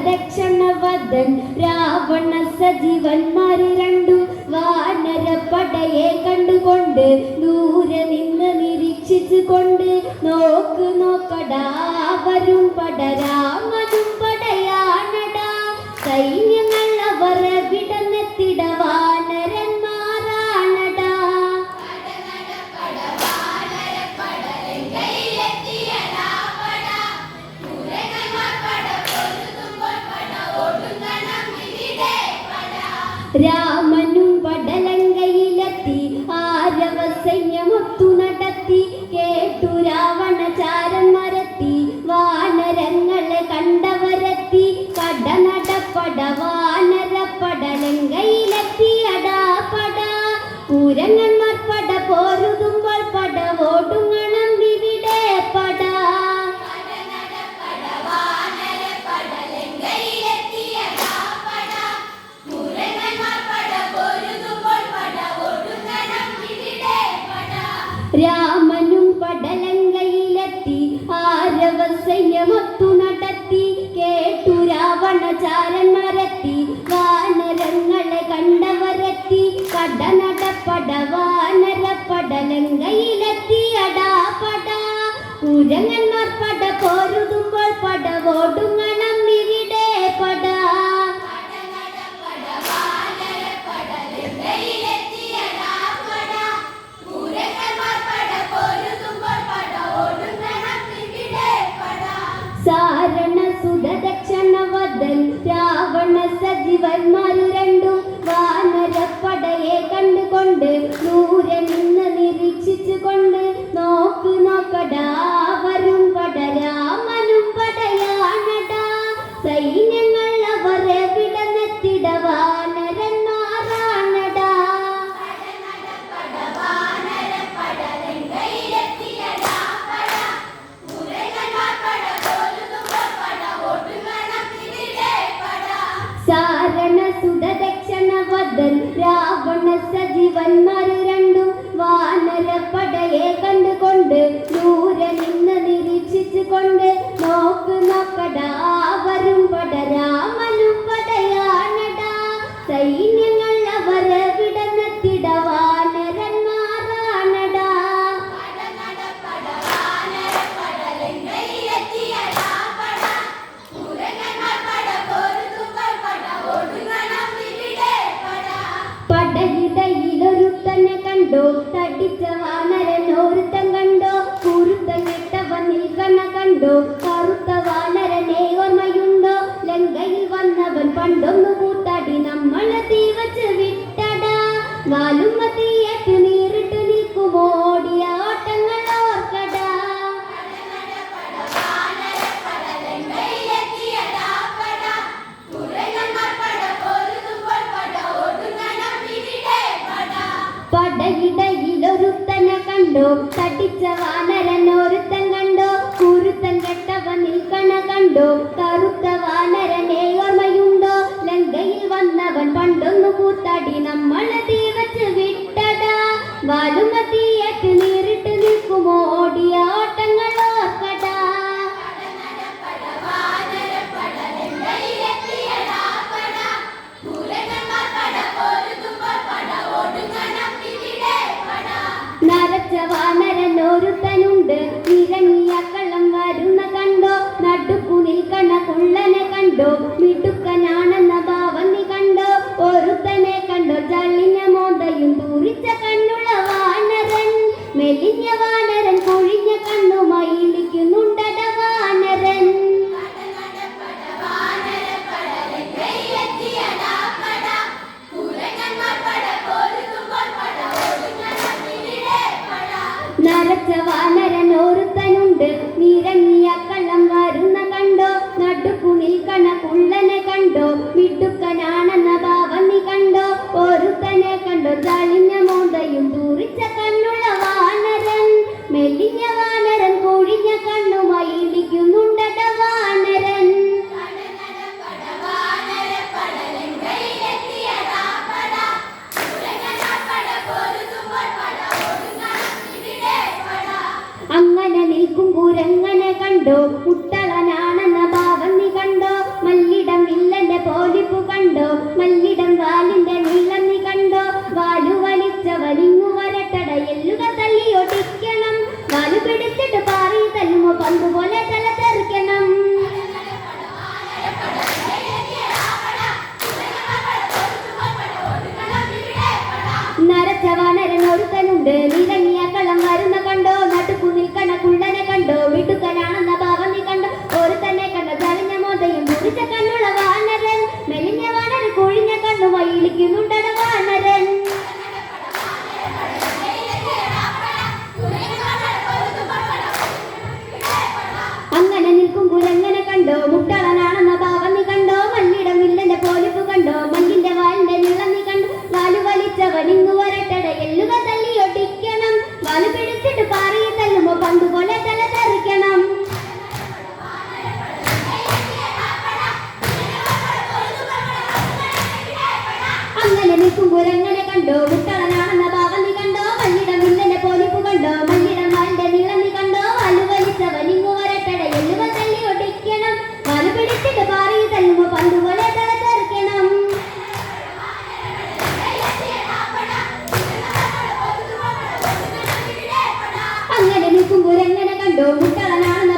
ദക്ഷണവദൻ രാവണ സജീവന്മാര് രണ്ടു വാനരപ്പടയെ കണ്ടുകൊണ്ട് ദൂരെ നിന്ന് നിരീക്ഷിച്ചു കൊണ്ട് നോക്കടാ വരും പട രാമനും പടയാണടാ സൈന്യങ്ങൾ അവർ വിടന്നെത്തിട വാനരന്മാരാണടാ. രാമനും പടലങ്കയിലെത്തി ആരവ സൈന്യമൊത്തു നടത്തി കേട്ടു രാവണചാരന്മാരെത്തി വാനരങ്ങളെ കണ്ടവരെത്തി കടനടപ്പട വാനരപ്പടലങ്കയിലെത്തി അടാപട പൂരങ്ങന്മാർ പട പോരുതുമ്പോൾ പട ഓടുങ്ങണം ഇവിടെ പട. രാമനും പടലങ്കയിലെത്തി ആരവ സൈന്യമൊത്തു നടത്തി കേട്ടു രാവണചാരന്മാരെത്തി വാനരങ്ങളെ കണ്ടവരെത്തി കടനടപ്പട വാനരപ്പടലങ്കയിലെത്തി അടാപട പൂരങ്ങന്മാർ പട പോരുതുമ്പോൾ പട ഓടുങ്ങണം ഇവിടെ പട. സാരണ ദക്ഷണവദൻ രാവണ സജീവന്മാര് രണ്ടും വാനരപ്പടയെ കണ്ടുകൊണ്ട് ദൂരെ നിന്ന് നിരീക്ഷിച്ചു കൊണ്ട് നോക്കടാ വരും പട രാമനും പടയാണടാ സൈന്യങ്ങൾ അവരെ വിടന്നെത്തിട വാനരന്മാരാണടാ. സാരണ ദക്ഷണവദൻ രാവണ സജീവന്മാര് രണ്ടും വാനരപ്പടയെ കണ്ടുകൊണ്ട് ദൂരെ നിന്ന് നിരീക്ഷിച്ചു കൊണ്ട് നോക്കടാ വരും പട രാമനും പടയാണടാ സൈന്യങ്ങൾ അവരെ വിടന്നെത്തിട വാനരന്മാരാണടാ. പടയിടയിലൊരുത്തനെ കണ്ടോ തടിച്ച വാനരൻ ഒരുത്തൻ കണ്ടോ കുരുത്തൻ കെട്ടവൻ നിൽക്കണ കണ്ടോ കറുത്ത വാനരനെ ഓർമ്മയുണ്ടോ ലങ്കയിൽ വന്നവൻ പണ്ടൊന്നു കൂത്താടി നമ്മളെ തീവച്ച് വിട്ടടാ വാലും തീയേറ്റ് നീറിട്ട് നിൽക്കുമോ ഓടിയ ഓട്ടങ്ങൾ ഓർക്കടാ. പടയിടയിലൊരുത്തനെ കണ്ടോ തടിച്ച വാനരൻ ഒരുത്തൻ കണ്ടോ കുരുത്തൻ കെട്ടവൻ നിൽക്കണ കണ്ടോ കറുത്ത വാനരനെ ഓർമ്മയുണ്ടോ ലങ്കയിൽ വന്നവൻ പണ്ടൊന്നു കൂത്താടി നമ്മളെ തീവച്ച് വിട്ടടാ വാലും തീയേറ്റ് നീറിട്ട് നിൽക്കുമോ ഓടിയ ഓട്ടങ്ങൾ ഓർക്കടാ. നരച്ച വാനരൻ ഒരുത്തനുണ്ട് ഇറങ്ങിയ കള്ളം വരുന്ന കണ്ടോ നടുക്കു നിൽക്കണ കുള്ളനെ കണ്ടോ മിടുക്കനാണെന്ന ഭാവം നീ കണ്ടോ ഒരുത്തനെ കണ്ടോ ചള്ളിഞ്ഞ മോന്തയും തൂറിച്ച കണ്ണുള്ള വാനരൻ മെലിഞ്ഞ വാനരൻ കൊഴിഞ്ഞ കണ്ണുമായി ഇരിക്കുന്നുണ്ടട വാനരൻ. നരച്ച വാനരൻ ഒരുത്തനുണ്ട് നിറങ്ങിയ കള്ളം വരുന്ന കണ്ടോ നടുക്കു നിൽക്കണ കുള്ളനെ കണ്ടോ മിടുക്കനാണെന്ന ഭാവം നീ കണ്ടോ ഒരുത്തനെ കണ്ടോ ചളിഞ്ഞ മോന്തയും തൂറിച്ച കണ്ണുള്ള വാനരൻ മെലിഞ്ഞ വാനരൻ കൊഴിഞ്ഞ കണ്ണുമായി ഇരിക്കുന്നുണ്ടട വാനരൻ. അങ്ങനെ നിൽക്കും കുരങ്ങനെ കണ്ടോ കുട്ടളനാണെന്ന ഭാവം നീ കണ്ടോ പിടിച്ചിട്ട് പാറി തല്ലുമോ പന്ത് പോലെ തല തെറിക്കണം. നരച്ച വാനരൻ ഒരുത്തനുണ്ട് നിരങ്ങിയ കളം വരുന്ന കണ്ടോ നടുക്കു നിൽക്കണ കുള്ളനെ കണ്ടോ മിടുക്കനാണെന്ന ഭാവം നീ കണ്ടോ ഒരു തന്നെ കണ്ടോ ചലിഞ്ഞ മോതയും കുറിച്ച കണ്ണുള്ള വാനരൻ മെലിഞ്ഞ വാനരൻ കൊഴിഞ്ഞ കണ്ണു വയിലിക്കുന്നുണ്ടട വാനരൻ. അങ്ങനെ നിൽക്കും കുരങ്ങനെ കണ്ടോ മുട്ടളനാണെന്ന ഭാവം നീ കണ്ടോ മല്ലിടം വില്ലന്റെ പോലിപ്പ് കണ്ടോ മല്ലിന്റെ വാലിന്റെ നീളം നീ കണ്ടോ വാലു വലിച്ചവനിങ്ങു വരട്ടട എല്ലുക തല്ലിയൊട്ടിക്കണം വാലു പിടിച്ചിട്ട് പാറി തല്ലുമ്പോ പന്ത് പോലെ തല തെറിക്കണം. അങ്ങനെ നിൽക്കും കുരങ്ങനെ കണ്ടോ മുട്ടളനാണെന്ന ഭാവം നീ കണ്ടോ മല്ലിടം വില്ലന്റെ പോലിപ്പ് കണ്ടോ മല്ലിടം വാലിന്റെ നീളം നീ കണ്ടോ വാലു വലിച്ചവനിങ്ങു വരട്ടട എല്ലുക തല്ലിയൊട്ടിക്കണം വാലു പിടിച്ചിട്ട് പാറി തല്ലുമ്പോ പന്ത് പോലെ തല തെറിക്കണം. അങ്ങനെ നിൽക്കും കുരങ്ങനെ കണ്ടോ മുട്ടളനാണെന്ന